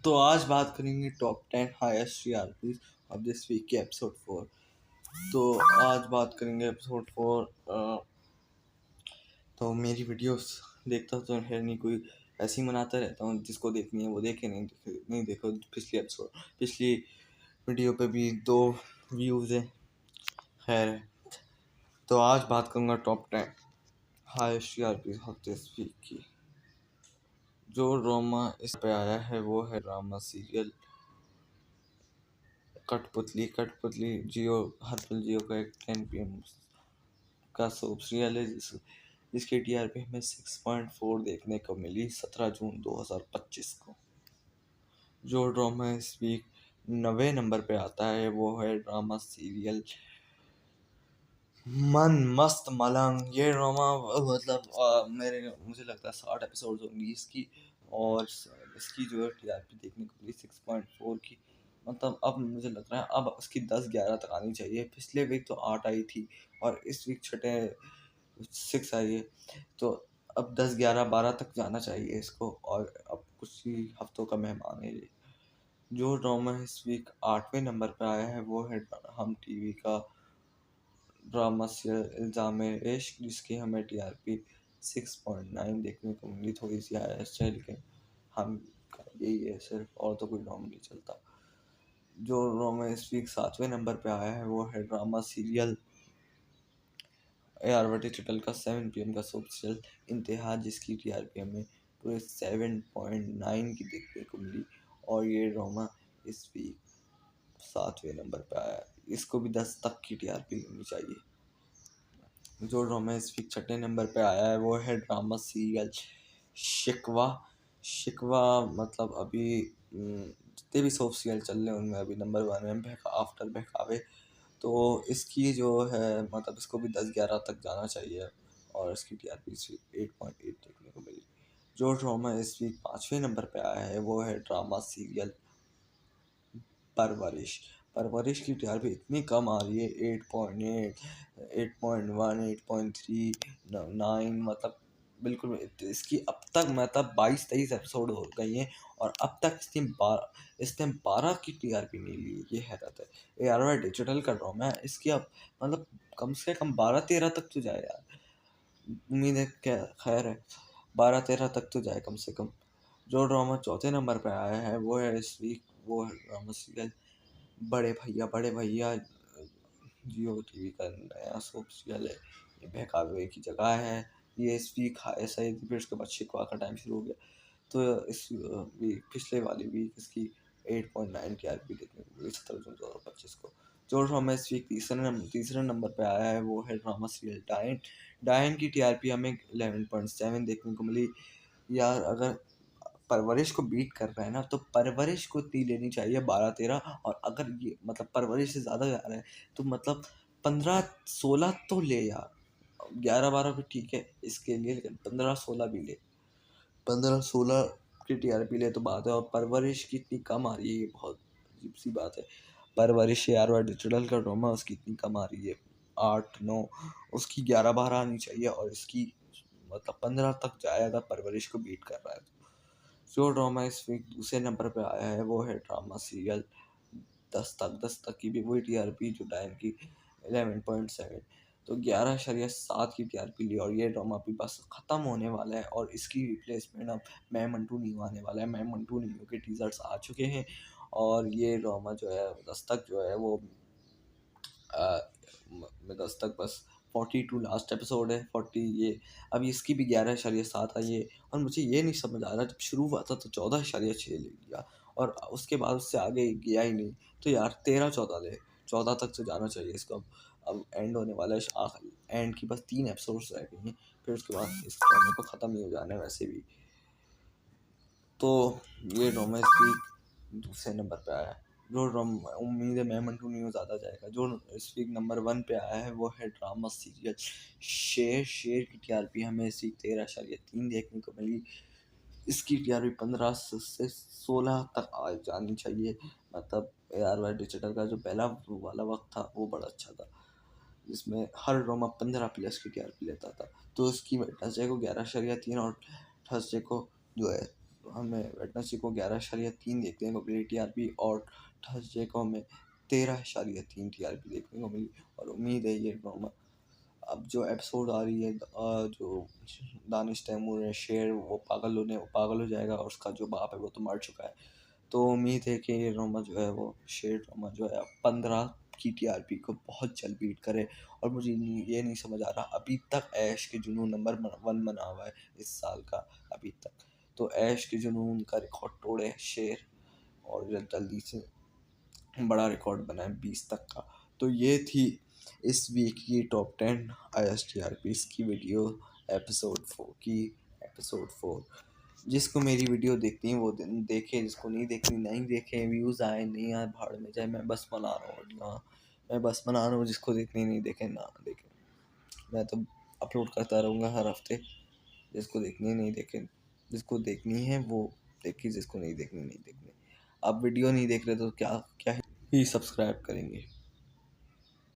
तो आज बात करेंगे top 10 highest TRPs of this week के एपिसोड 4। तो आज बात करेंगे एपिसोड 4। तो मेरी वीडियोस देखता तो है नहीं, कोई ऐसे ही मनाता रहता हूँ, जिसको देखनी है वो देखे, नहीं देखो। पिछली वीडियो पे भी 2 व्यूज़ है। खैर, तो आज बात करूँगा top 10 highest TRPs of this week की। जो ड्रामा इस पे आया है वो है ड्रामा सीरियल कठपुतली। जियो का एक 10 PM का सोप सीरियल है जिसकी टीआरपी हमें 6.4 देखने को मिली 17 जून 2025 को। जो ड्रामा इस वीक 9वें नंबर पे आता है वो है ड्रामा सीरियल मन मस्त मलंग। ये ड्रामा मुझे लगता है 60 एपिसोड होंगी इसकी, और इसकी जो है टीआरपी देखने को मिली 6.4 की। मतलब अब मुझे लग रहा है अब उसकी 10-11 तक आनी चाहिए। पिछले वीक तो 8 आई थी और इस वीक 6 आई है, तो अब 10-11-12 तक जाना चाहिए इसको। और अब कुछ ही हफ्तों का मेहमान है ये। जो ड्रामा इस वीक 8वें नंबर पे आया है वो है हम टीवी का ड्रामा सीरियल इल्ज़ाम इश्क, जिसकी हमें टीआरपी 6.9 देखने को मिली। थोड़ी सी हाईएस्ट है, लेकिन हम यही है सिर्फ, और तो कोई ड्रामा नहीं चलता। जो ड्रामा इस वीक 7वें नंबर पे आया है वो है ड्रामा सीरियल ARVT चैनल का 7 PM का सोप सीरियल इंतहा, जिसकी टीआरपी हमें पूरे 7.9 की देखने को मिली। और ये ड्रामा इस वीक 7वें नंबर पे आया है, इसको भी 10 तक की टीआरपी लेनी चाहिए। जो ड्रामा इस वीक 6ठे नंबर पे आया है वो है ड्रामा सीरियल शिकवा। मतलब अभी जितने भी सोप सीरियल चल रहे हैं उनमें अभी नंबर 1 में आफ्टर बहकावे। तो इसकी जो है मतलब इसको भी 10-11 तक जाना चाहिए, और इसकी टीआरपी 8.8 देखने को मिली। जो ड्रामा इस वीक 5वें नंबर पे आया है वो है ड्रामा सीरियल परवरिश की टीआरपी इतनी कम आ रही है 8.8, 8.1, 8.3, 9। मतलब बिल्कुल इसकी अब तक मतलब 22-23 एपिसोड हो गई हैं और अब तक इसने 12 की टीआरपी नहीं ली। ये हैरत है। ARY डिजिटल का ड्रामा है, इसकी अब मतलब कम से कम 12-13 तक तो जाए यार। उम्मीद है क्या, खैर है, 12-13 तक तो जाए कम से कम। जो ड्रामा चौथे नंबर पर आया है वो है इस वीक, वो है ड्रामा सीरियल बड़े भैया। जियो टीवी का नया सोप सीरियल है, ये बहकावे की जगह है। ये इस वीक ऐसा ही फिर उसके बाद शिकवा का टाइम शुरू हो गया। तो इस वीक पिछले वाली वीक इसकी 8.9 की आरपी देखने को मिली 17 जून 2025 को। जो ड्रामा इस वीक तीसरे नंबर पे आया है वो है ड्रामा सीरियल डायन की टीआरपी हमें 11.7 देखने को मिली। यार अगर परवरिश को बीट कर रहा है ना, तो परवरिश को इतनी लेनी चाहिए 12-13। और अगर ये मतलब परवरिश से ज़्यादा जा रहा है तो मतलब 15-16 तो ले यार। 11-12 भी ठीक है इसके लिए, लेकिन 15-16 भी ले। 15-16 की टीआरपी ले तो बात है, और परवरिश की इतनी कम आ रही है, ये बहुत अजीब सी बात है। परवरिश यार वह डिजिटल का ड्रामा उसकी इतनी कम आ रही है 8-9, उसकी 11-12 आनी चाहिए, और इसकी मतलब 15 तक जाए अगर परवरिश को बीट कर रहा है। जो ड्रामा इस वीक दूसरे नंबर पे आया है वो है ड्रामा सीरियल 10 तक की भी वही टीआरपी जो डायन की 11.7। तो 11.7 की टीआरपी ली, और ये ड्रामा भी बस ख़त्म होने वाला है, और इसकी रिप्लेसमेंट अब मैं मंटू नीरू आने वाला है। मैं मंटू नीरू के टीजर्स आ चुके हैं, और ये ड्रामा जो है 10 तक जो है वो में 10 तक बस 42 लास्ट एपिसोड है। 40 ये अभी इसकी भी 11.7 आई है। और मुझे ये नहीं समझ आ रहा, जब शुरू हुआ था तो 14.6 ले लिया, और उसके बाद उससे आगे गया ही नहीं। तो यार 13-14 ले, 14 तक तो जाना चाहिए इसको। अब एंड होने वाला है, एंड की बस 3 एपिसोड्स रह गई हैं, फिर उसके बाद इस ड्रामे को ख़त्म ही हो जाना है वैसे भी। तो ये ड्रामा इसकी दूसरे नंबर पे आया है। जो ड्रामा उम्मीद है मैं मंटू नहीं हूँ ज़्यादा जाएगा। जो इस वीक नंबर 1 पे आया है वो है ड्रामा सीरियल शेर की टीआरपी हमें इस वीक 13.3 देखने को मिली। इसकी टीआरपी 15 से 16 तक आ जानी चाहिए। मतलब ARY डिजिटल का जो पहला वाला वक्त था वो बड़ा अच्छा था, जिसमें हर ड्रामा 15+ की टीआरपी लेता था। तो इसकी थर्सडे को 11.3 और थर्सडे को जो है हमें वेडनेसडे को 11.3 देखने को मिली टीआरपी, और थर्सडे को हमें 13.3 टीआरपी देखने को मिली। और उम्मीद है ये नॉर्मल अब जो एपिसोड आ रही है जो दानिश तैमूर है शेर, वो पागल हो जाएगा, और उसका जो बाप है वो तो मर चुका है। तो उम्मीद है कि ये ड्रामा जो है वो शेर ड्रामा जो है 15 की टीआरपी को बहुत जल्द बीट करे। और मुझे ये नहीं समझ आ रहा, अभी तक ऐश के जुनून नंबर 1 बना हुआ है इस साल का अभी तक। तो ऐश के जुनून का रिकॉर्ड तोड़े शेर, और जल्दी से बड़ा रिकॉर्ड बना है 20 तक का। तो ये थी इस वीक की टॉप 10 ISTRPs की वीडियो, एपिसोड 4। जिसको मेरी वीडियो देखनी है वो देखे, जिसको नहीं देखनी नहीं देखे, व्यूज़ आए नहीं आए भाड़ में जाए, मैं बस बना रहा हूँ हाँ, मैं बस बना रहा हूँ। जिसको देखनी नहीं देखे ना देखे, मैं तो अपलोड करता रहूँगा हर हफ्ते। जिसको देखनी है नहीं देखे, जिसको देखनी है वो देखिए, जिसको नहीं देखनी नहीं देखनी। आप वीडियो नहीं देख रहे तो क्या क्या ही सब्सक्राइब करेंगे।